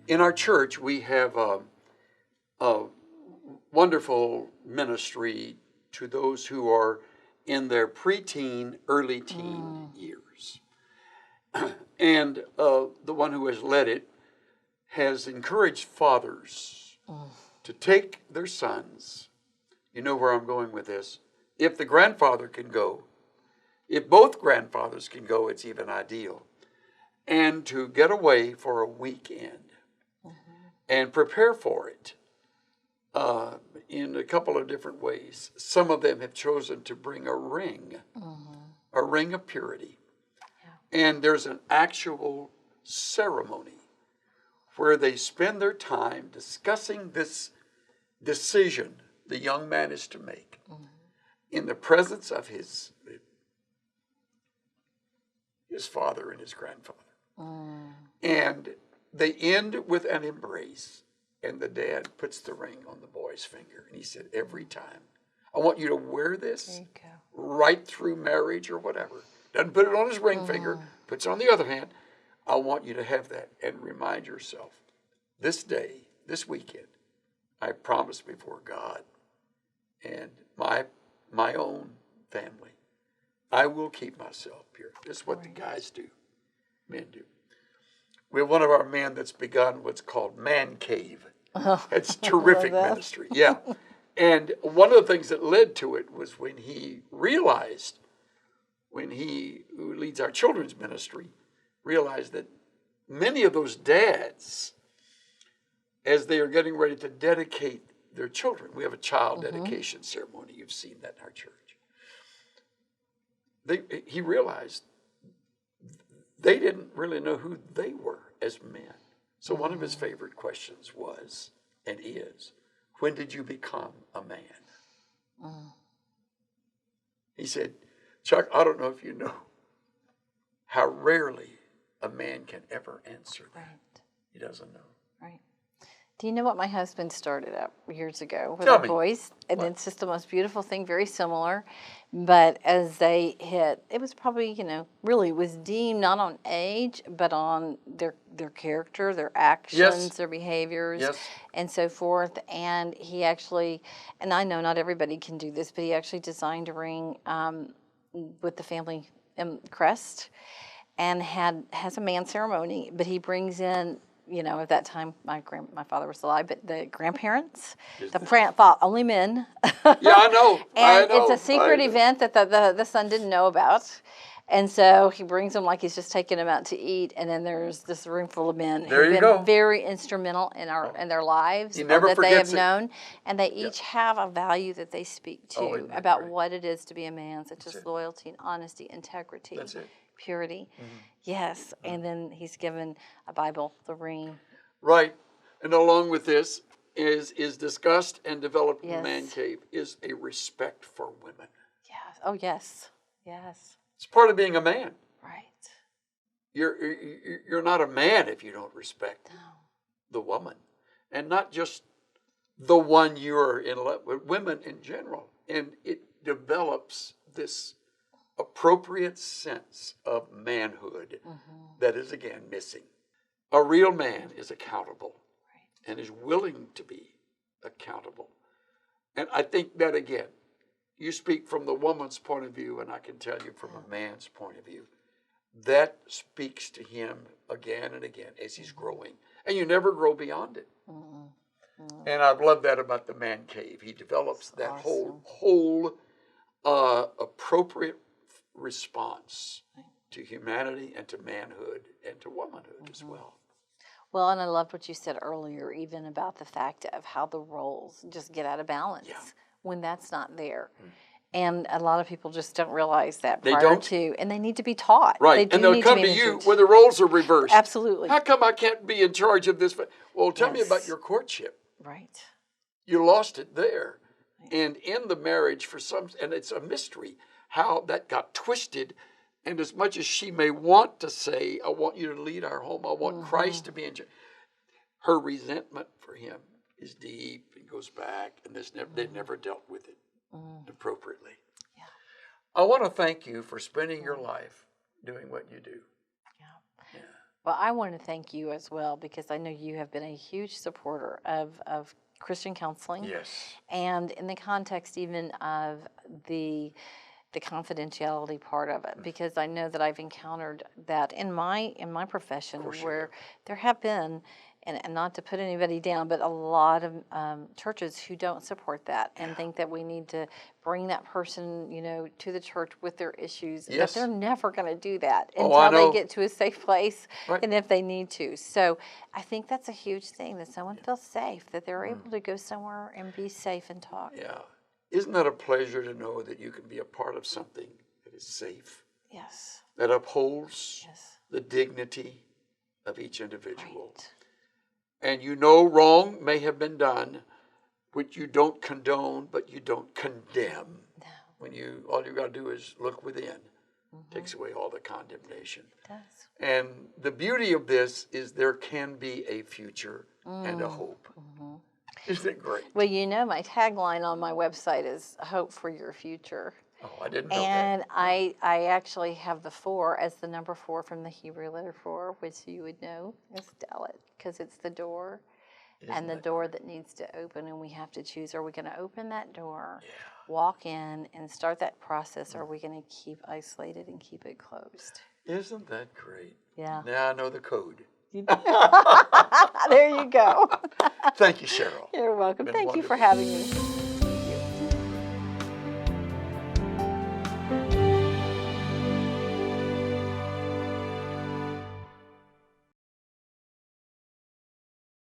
In our church, we have a wonderful ministry to those who are in their preteen, early teen years. And the one who has led it has encouraged fathers to take their sons. You know where I'm going with this. If the grandfather can go, if both grandfathers can go, it's even ideal. And to get away for a weekend and prepare for it in a couple of different ways. Some of them have chosen to bring a ring of purity. Yeah. And there's an actual ceremony where they spend their time discussing this decision the young man is to make in the presence of his father and his grandfather. And they end with an embrace, and the dad puts the ring on the boy's finger, and he said, every time, I want you to wear this right through marriage or whatever. Doesn't put it on his ring finger, puts it on the other hand. I want you to have that and remind yourself, this day, this weekend, I promise before God and my own family, I will keep myself pure. This is what the guys do, men do. We have one of our men that's begun what's called Man Cave. It's terrific ministry. Yeah. And one of the things that led to it was when he realized, who leads our children's ministry, realized that many of those dads, as they are getting ready to dedicate their children, we have a child dedication ceremony. You've seen that in our church. He realized they didn't really know who they were as men. So one of his favorite questions was, and is, when did you become a man? He said, Chuck, I don't know if you know how rarely a man can ever answer that. Right. He doesn't know. Right. Do you know what my husband started up years ago with Tell our me. boys? And What? it's just the most beautiful thing, very similar. But as they hit, it was probably, really was deemed not on age, but on their character, their actions, their behaviors, and so forth. And he actually, and I know not everybody can do this, but he actually designed a ring with the family crest and has a man ceremony, but he brings in, at that time, my father was alive, but the grandparents, only men. Yeah, I know. And it's a secret event that the son didn't know about. And so he brings them like he's just taking them out to eat. And then there's this room full of men who've been very instrumental in their lives that they have known. And they each have a value that they speak to about what it is to be a man, such as loyalty and honesty, integrity. Purity. Yes. And then he's given a Bible, the ring. Right. And along with this is discussed and developed in the Man Cave is a respect for women. Yes. Oh, yes. Yes. It's part of being a man. Right. You're not a man if you don't respect the woman. And not just the one you're in love with, women in general. And it develops this appropriate sense of manhood that is, again, missing. A real man is accountable and is willing to be accountable. And I think that, again, you speak from the woman's point of view, and I can tell you from a man's point of view. That speaks to him again and again as he's growing. And you never grow beyond it. And I love that about the Man Cave. He develops that whole appropriate response to humanity and to manhood and to womanhood as well. Well, and I loved what you said earlier, even about the fact of how the roles just get out of balance when that's not there. And a lot of people just don't realize that and they need to be taught. Right, and they'll come to you where the roles are reversed. Absolutely. How come I can't be in charge of this? Well, tell me about your courtship. Right. You lost it there. Right. And in the marriage and it's a mystery how that got twisted. And as much as she may want to say, I want you to lead our home, I want Christ to be in charge, her resentment for him is deep and goes back, and they've never dealt with it appropriately. Yeah. I want to thank you for spending your life doing what you do. Yeah. Well, I want to thank you as well because I know you have been a huge supporter of Christian counseling. Yes. And in the context even of the confidentiality part of it, because I know that I've encountered that in my profession where there have been, and not to put anybody down, but a lot of churches who don't support that and think that we need to bring that person, to the church with their issues, but they're never going to do that until they get to a safe place and if they need to. So I think that's a huge thing, that someone feels safe, that they're able to go somewhere and be safe and talk. Yeah. Isn't that a pleasure to know that you can be a part of something that is safe? Yes. That upholds the dignity of each individual. Right. And wrong may have been done, which you don't condone, but you don't condemn. No. When all you got to do is look within. Takes away all the condemnation. It does. And the beauty of this is there can be a future and a hope. Isn't it great? Well, my tagline on my website is "Hope for Your Future." Oh, I didn't know and that. I actually have the 4 as the number 4 from the Hebrew letter 4, which you would know is Dalet, because it's the door. And the door that needs to open, and we have to choose, are we going to open that door, walk in, and start that process, or are we going to keep isolated and keep it closed? Isn't that great? Yeah. Now I know the code. There you go. Thank you, Cheryl. You're welcome. Thank you for wonderful. having me.